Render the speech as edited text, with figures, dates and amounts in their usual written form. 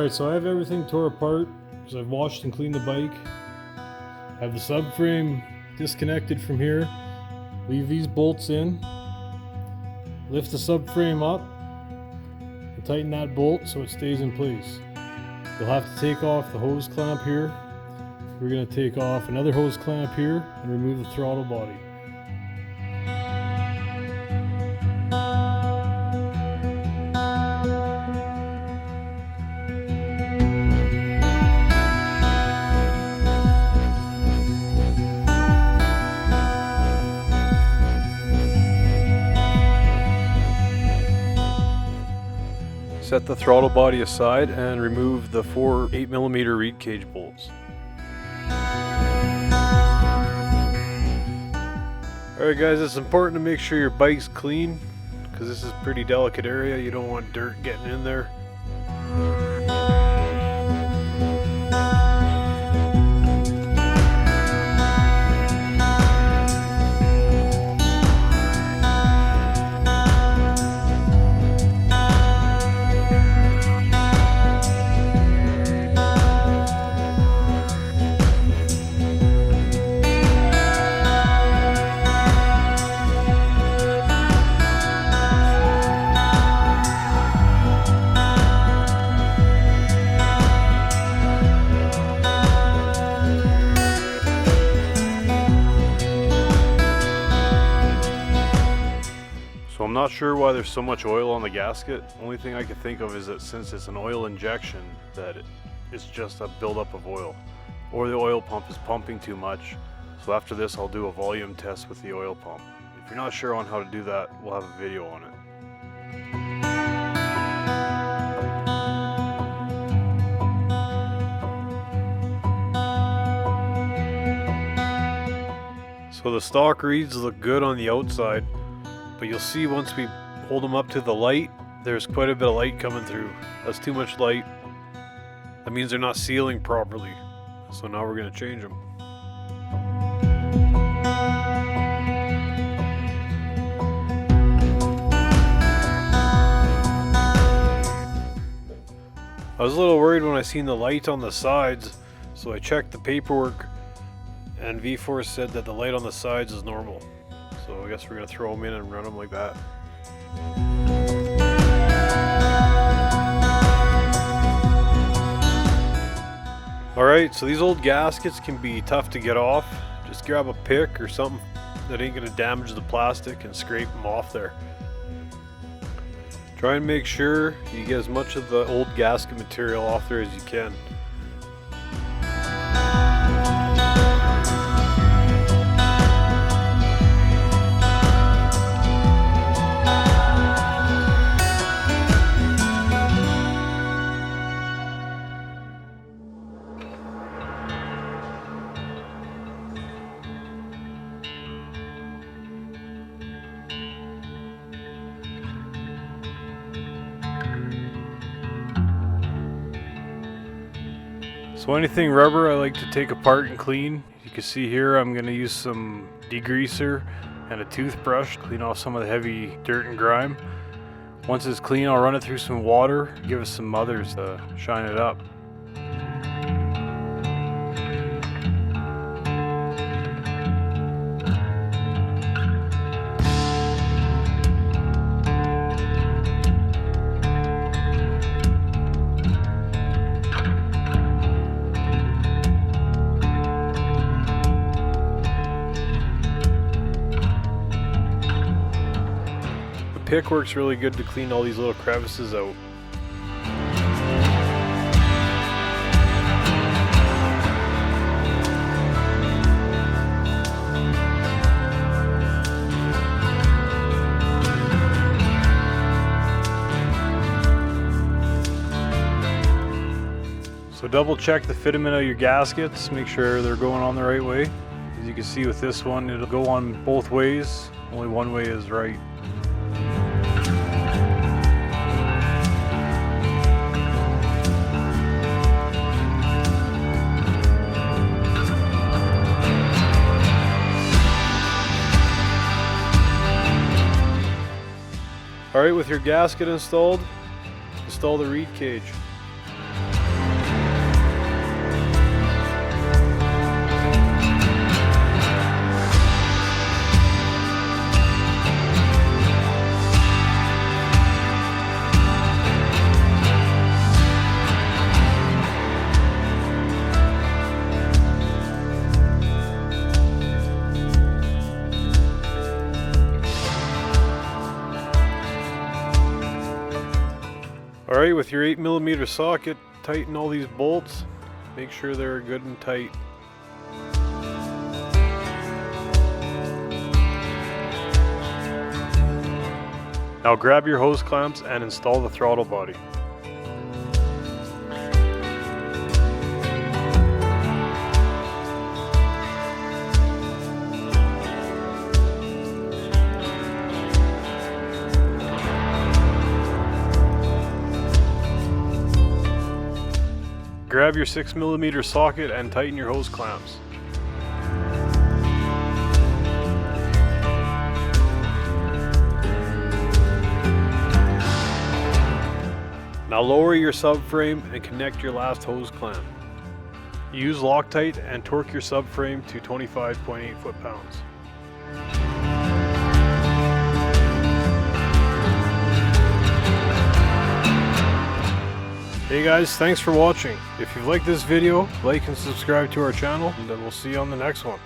Alright, so I have everything tore apart because I've washed and cleaned the bike. I have the subframe disconnected from here. Leave these bolts in. Lift the subframe up and tighten that bolt so it stays in place. You'll have to take off the hose clamp here. We're going to take off another hose clamp here and remove the throttle body. Set the throttle body aside and remove the 4 8mm reed cage bolts. Alright guys, it's important to make sure your bike's clean because this is a pretty delicate area. You don't want dirt getting in there. So I'm not sure why there's so much oil on the gasket. Only thing I can think of is that since it's an oil injection, that it's just a buildup of oil. Or the oil pump is pumping too much. So after this I'll do a volume test with the oil pump. If you're not sure on how to do that, we'll have a video on it. So the stock reeds look good on the outside. But you'll see once we hold them up to the light, there's quite a bit of light coming through. That's too much light. That means they're not sealing properly. So now we're going to change them. I was a little worried when I seen the light on the sides, so I checked the paperwork, and Vforce said that the light on the sides is normal. So I guess we're going to throw them in and run them like that. Alright, so these old gaskets can be tough to get off. Just grab a pick or something that ain't going to damage the plastic and scrape them off there. Try and make sure you get as much of the old gasket material off there as you can. So anything rubber I like to take apart and clean. You can see here I'm going to use some degreaser and a toothbrush to clean off some of the heavy dirt and grime. Once it's clean, I'll run it through some water, give it some mothers to shine it up. Pick works really good to clean all these little crevices out. So double check the fitment of your gaskets, make sure they're going on the right way. As you can see with this one, it'll go on both ways, only one way is right. Alright, with your gasket installed, install the reed cage. Alright, with your 8mm socket, tighten all these bolts. Make sure they're good and tight. Now grab your hose clamps and install the throttle body. Grab your 6mm socket and tighten your hose clamps. Now lower your subframe and connect your last hose clamp. Use Loctite and torque your subframe to 25.8 foot-pounds. Hey guys, thanks for watching. If you've liked this video, like and subscribe to our channel, and then we'll see you on the next one.